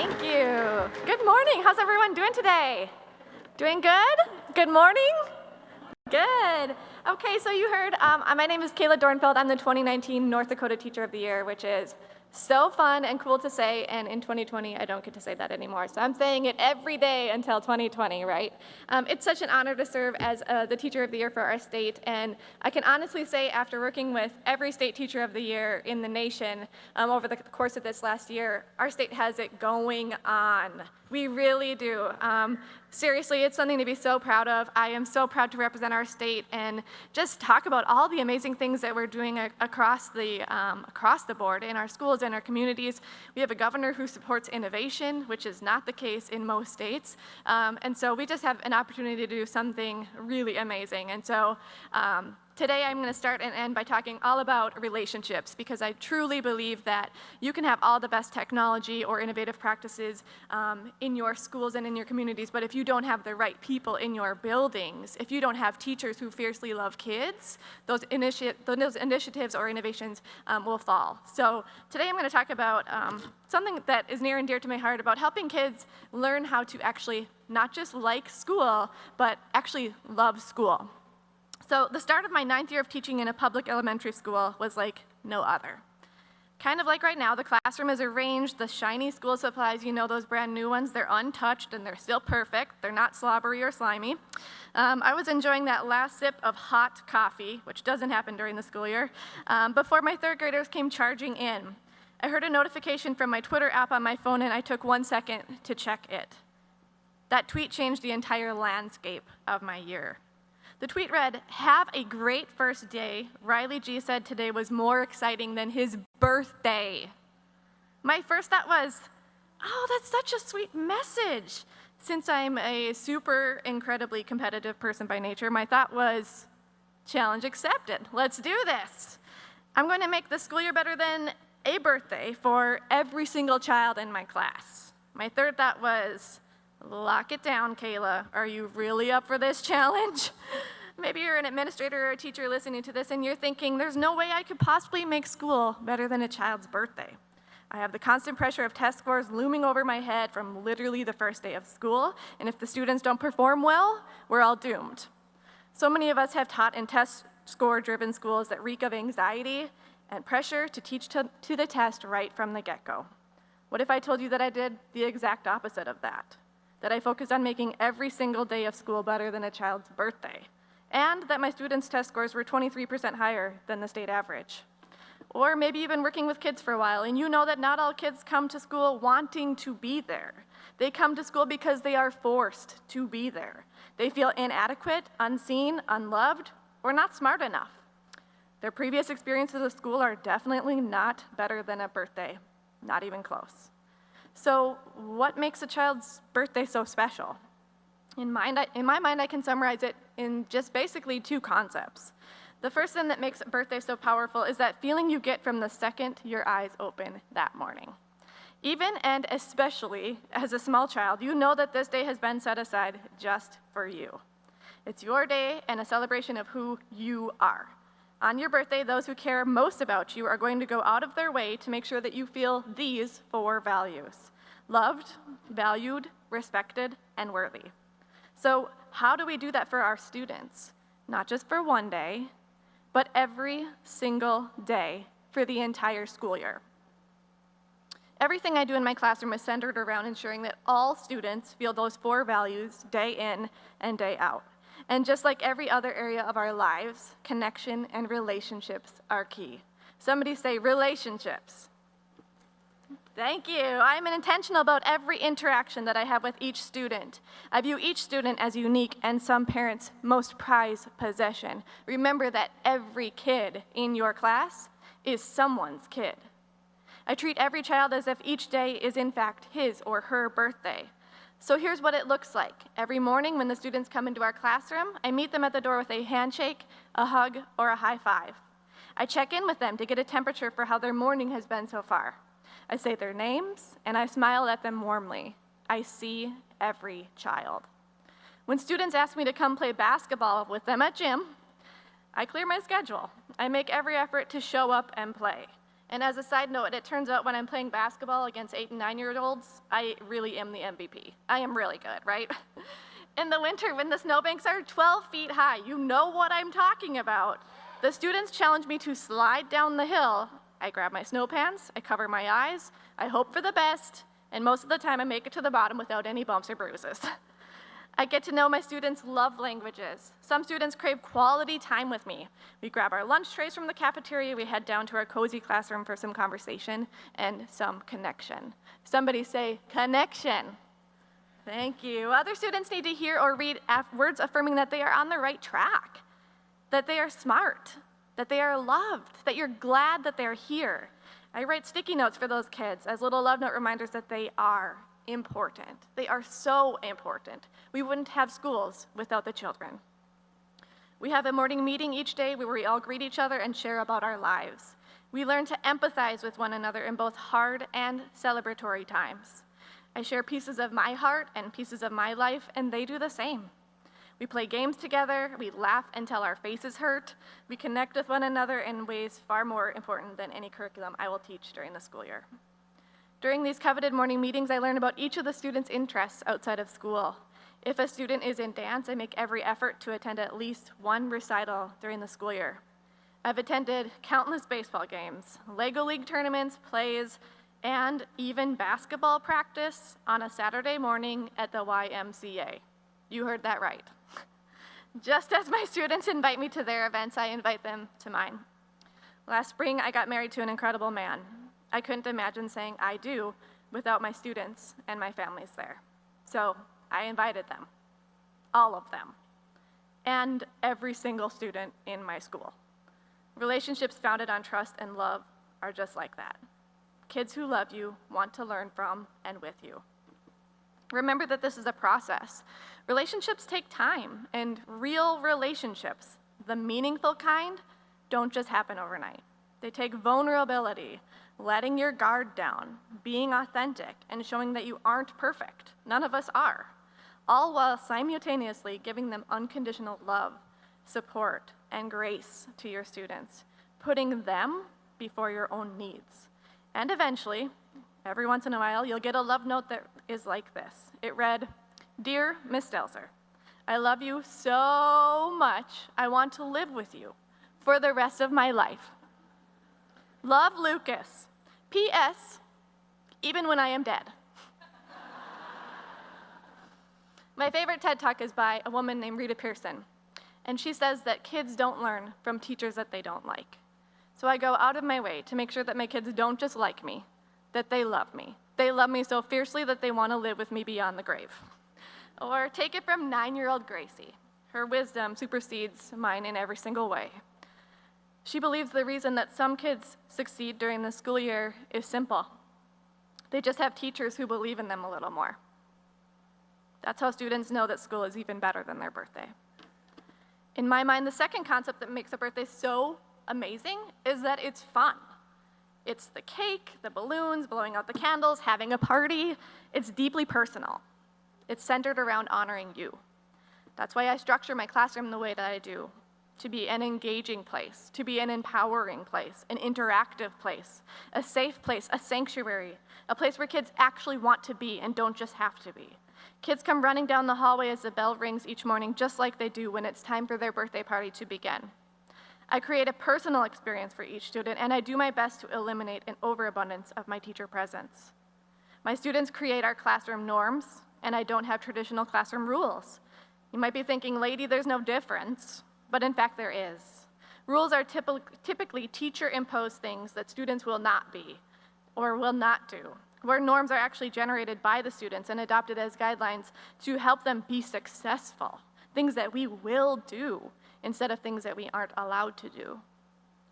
Thank you. Good morning. How's everyone doing today? Doing good? Good morning? Good. Okay, so you heard, my name is Kayla Dornfeld. I'm the 2019 North Dakota Teacher of the Year, which is so fun and cool to say, and in 2020, I don't get to say that anymore. So I'm saying it every day until 2020, right? It's such an honor to serve as the Teacher of the Year for our state, and I can honestly say after working with every state Teacher of the Year in the nation over the course of this last year, our state has it going on. We really do. Seriously, it's something to be so proud of. I am so proud to represent our state and just talk about all the amazing things that we're doing across the board in our schools and our communities. We have a governor who supports innovation, which is not the case in most states. And so we just have an opportunity to do something really amazing. And so today I'm going to start and end by talking all about relationships, because I truly believe that you can have all the best technology or innovative practices in your schools and in your communities, but if you don't have the right people in your buildings, if you don't have teachers who fiercely love kids, those initiatives or innovations will fall. So today I'm going to talk about something that is near and dear to my heart, about helping kids learn how to actually not just like school, but actually love school. So the start of my 9th year of teaching in a public elementary school was like no other. Kind of like right now, the classroom is arranged, the shiny school supplies, you know, those brand new ones, they're untouched and they're still perfect. They're not slobbery or slimy. I was enjoying that last sip of hot coffee, which doesn't happen during the school year, before my 3rd graders came charging in. I heard a notification from my Twitter app on my phone and I took 1 second to check it. That tweet changed the entire landscape of my year. The tweet read, "Have a great first day. Riley G said today was more exciting than his birthday." My first thought was, oh, that's such a sweet message. Since I'm a super incredibly competitive person by nature, my thought was, challenge accepted. Let's do this. I'm going to make the school year better than a birthday for every single child in my class. My third thought was, lock it down, Kayla. Are you really up for this challenge? Maybe you're an administrator or a teacher listening to this and you're thinking, there's no way I could possibly make school better than a child's birthday. I have the constant pressure of test scores looming over my head from literally the first day of school, and if the students don't perform well, we're all doomed. So many of us have taught in test score-driven schools that reek of anxiety and pressure to teach to the test right from the get-go. What if I told you that I did the exact opposite of that? That I focused on making every single day of school better than a child's birthday, and that my students' test scores were 23% higher than the state average. Or maybe you've been working with kids for a while, and you know that not all kids come to school wanting to be there. They come to school because they are forced to be there. They feel inadequate, unseen, unloved, or not smart enough. Their previous experiences of school are definitely not better than a birthday, not even close. So what makes a child's birthday so special? In my mind, I can summarize it in just basically 2 concepts. The first thing that makes a birthday so powerful is that feeling you get from the second your eyes open that morning. Even and especially as a small child, you know that this day has been set aside just for you. It's your day and a celebration of who you are. On your birthday, those who care most about you are going to go out of their way to make sure that you feel these 4 values: loved, valued, respected, and worthy. So how do we do that for our students? Not just for one day, but every single day for the entire school year. Everything I do in my classroom is centered around ensuring that all students feel those 4 values day in and day out. And just like every other area of our lives, connection and relationships are key. Somebody say relationships. Thank you. I'm intentional about every interaction that I have with each student. I view each student as unique and some parents' most prized possession. Remember that every kid in your class is someone's kid. I treat every child as if each day is in fact his or her birthday. So here's what it looks like. Every morning when the students come into our classroom, I meet them at the door with a handshake, a hug, or a high five. I check in with them to get a temperature for how their morning has been so far. I say their names, and I smile at them warmly. I see every child. When students ask me to come play basketball with them at gym, I clear my schedule. I make every effort to show up and play. And as a side note, it turns out when I'm playing basketball against 8 and 9-year-olds, I really am the MVP. I am really good, right? In the winter, when the snowbanks are 12 feet high, you know what I'm talking about. The students challenge me to slide down the hill. I grab my snow pants, I cover my eyes, I hope for the best, and most of the time I make it to the bottom without any bumps or bruises. I get to know my students' love languages. Some students crave quality time with me. We grab our lunch trays from the cafeteria, we head down to our cozy classroom for some conversation and some connection. Somebody say, connection. Thank you. Other students need to hear or read words affirming that they are on the right track, that they are smart, that they are loved, that you're glad that they're here. I write sticky notes for those kids as little love note reminders that they are important. They are so important. We wouldn't have schools without the children. We have a morning meeting each day where we all greet each other and share about our lives. We learn to empathize with one another in both hard and celebratory times. I share pieces of my heart and pieces of my life, and they do the same. We play games together, we laugh until our faces hurt, we connect with one another in ways far more important than any curriculum I will teach during the school year. During these coveted morning meetings, I learn about each of the students' interests outside of school. If a student is in dance, I make every effort to attend at least one recital during the school year. I've attended countless baseball games, Lego League tournaments, plays, and even basketball practice on a Saturday morning at the YMCA. You heard that right. Just as my students invite me to their events, I invite them to mine. Last spring, I got married to an incredible man. I couldn't imagine saying I do without my students and my families there. So I invited them, all of them, and every single student in my school. Relationships founded on trust and love are just like that. Kids who love you want to learn from and with you. Remember that this is a process. Relationships take time, and real relationships, the meaningful kind, don't just happen overnight. They take vulnerability, letting your guard down, being authentic, and showing that you aren't perfect. None of us are. All while simultaneously giving them unconditional love, support, and grace to your students, putting them before your own needs. And eventually, every once in a while, you'll get a love note that is like this. It read, "Dear Miss Stelzer, I love you so much, I want to live with you for the rest of my life. Love, Lucas. P.S. Even when I am dead." My favorite TED Talk is by a woman named Rita Pearson, and she says that kids don't learn from teachers that they don't like. So I go out of my way to make sure that my kids don't just like me, that they love me. They love me so fiercely that they want to live with me beyond the grave. Or take it from 9-year-old Gracie. Her wisdom supersedes mine in every single way. She believes the reason that some kids succeed during the school year is simple. They just have teachers who believe in them a little more. That's how students know that school is even better than their birthday. In my mind, the second concept that makes a birthday so amazing is that it's fun. It's the cake, the balloons, blowing out the candles, having a party. It's deeply personal. It's centered around honoring you. That's why I structure my classroom the way that I do, to be an engaging place, to be an empowering place, an interactive place, a safe place, a sanctuary, a place where kids actually want to be and don't just have to be. Kids come running down the hallway as the bell rings each morning, just like they do when it's time for their birthday party to begin. I create a personal experience for each student, and I do my best to eliminate an overabundance of my teacher presence. My students create our classroom norms, and I don't have traditional classroom rules. You might be thinking, lady, there's no difference, but in fact there is. Rules are typically teacher-imposed things that students will not be or will not do, where norms are actually generated by the students and adopted as guidelines to help them be successful, things that we will do instead of things that we aren't allowed to do.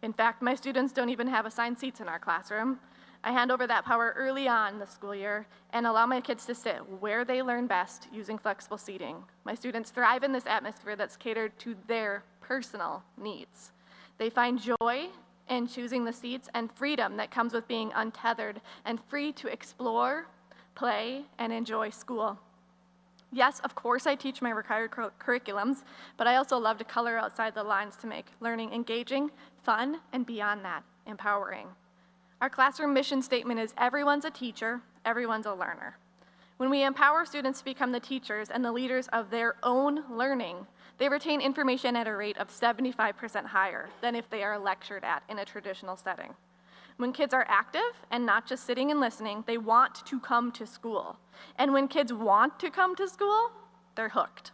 In fact, my students don't even have assigned seats in our classroom. I hand over that power early on in the school year and allow my kids to sit where they learn best using flexible seating. My students thrive in this atmosphere that's catered to their personal needs. They find joy in choosing the seats and freedom that comes with being untethered and free to explore, play, and enjoy school. Yes, of course I teach my required curriculums, but I also love to color outside the lines to make learning engaging, fun, and beyond that, empowering. Our classroom mission statement is everyone's a teacher, everyone's a learner. When we empower students to become the teachers and the leaders of their own learning, they retain information at a rate of 75% higher than if they are lectured at in a traditional setting. When kids are active and not just sitting and listening, they want to come to school. And when kids want to come to school, they're hooked.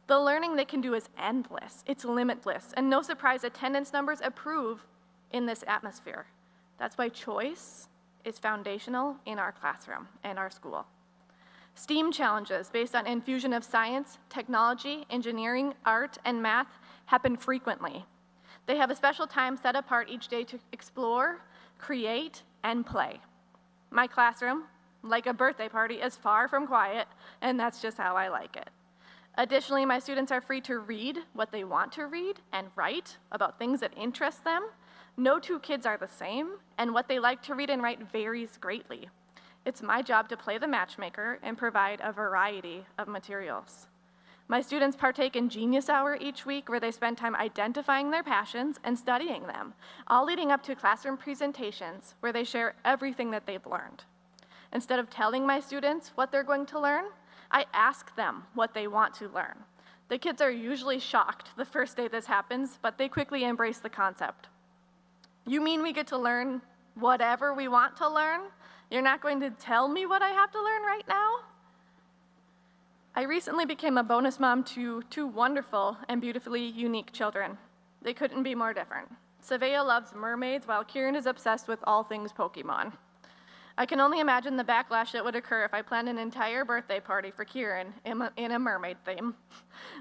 The learning they can do is endless, it's limitless, and no surprise, attendance numbers improve in this atmosphere. That's why choice is foundational in our classroom and our school. STEAM challenges based on infusion of science, technology, engineering, art, and math happen frequently. They have a special time set apart each day to explore, create, and play. My classroom, like a birthday party, is far from quiet, and that's just how I like it. Additionally, my students are free to read what they want to read and write about things that interest them. No two kids are the same, and what they like to read and write varies greatly. It's my job to play the matchmaker and provide a variety of materials. My students partake in Genius Hour each week, where they spend time identifying their passions and studying them, all leading up to classroom presentations where they share everything that they've learned. Instead of telling my students what they're going to learn, I ask them what they want to learn. The kids are usually shocked the first day this happens, but they quickly embrace the concept. You mean we get to learn whatever we want to learn? You're not going to tell me what I have to learn right now? I recently became a bonus mom to two wonderful and beautifully unique children. They couldn't be more different. Savea loves mermaids, while Kieran is obsessed with all things Pokemon. I can only imagine the backlash that would occur if I planned an entire birthday party for Kieran in a mermaid theme.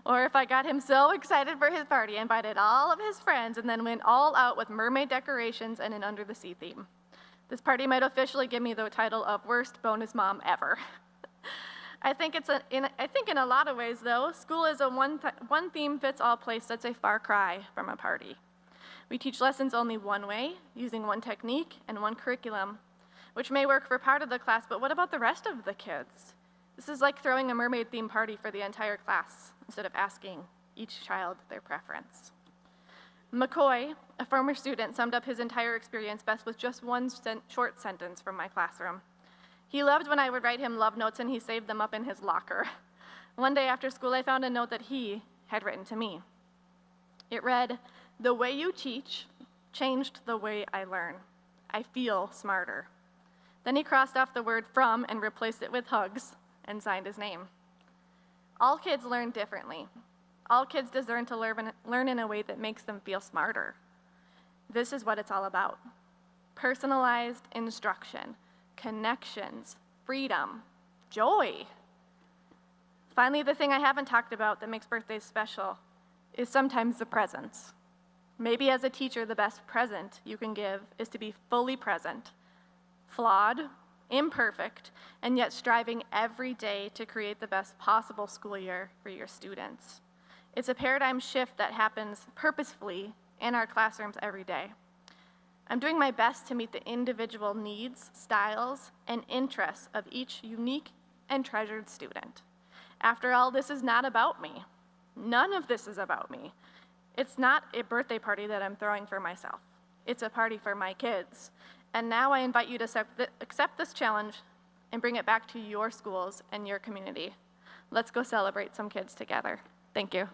Or if I got him so excited for his party, invited all of his friends, and then went all out with mermaid decorations and an under the sea theme. This party might officially give me the title of worst bonus mom ever. I think in a lot of ways, though, school is a one theme fits all place that's a far cry from a party. We teach lessons only one way, using one technique and one curriculum, which may work for part of the class, but what about the rest of the kids? This is like throwing a mermaid theme party for the entire class instead of asking each child their preference. McCoy, a former student, summed up his entire experience best with just one short sentence from my classroom. He loved when I would write him love notes and he saved them up in his locker. One day after school, I found a note that he had written to me. It read, "The way you teach changed the way I learn. I feel smarter." Then he crossed off the word from and replaced it with hugs and signed his name. All kids learn differently. All kids deserve to learn in a way that makes them feel smarter. This is what it's all about. Personalized instruction, connections, freedom, joy. Finally, the thing I haven't talked about that makes birthdays special is sometimes the presents. Maybe as a teacher, the best present you can give is to be fully present, flawed, imperfect, and yet striving every day to create the best possible school year for your students. It's a paradigm shift that happens purposefully in our classrooms every day. I'm doing my best to meet the individual needs, styles, and interests of each unique and treasured student. After all, this is not about me. None of this is about me. It's not a birthday party that I'm throwing for myself. It's a party for my kids. And now I invite you to accept this challenge and bring it back to your schools and your community. Let's go celebrate some kids together. Thank you.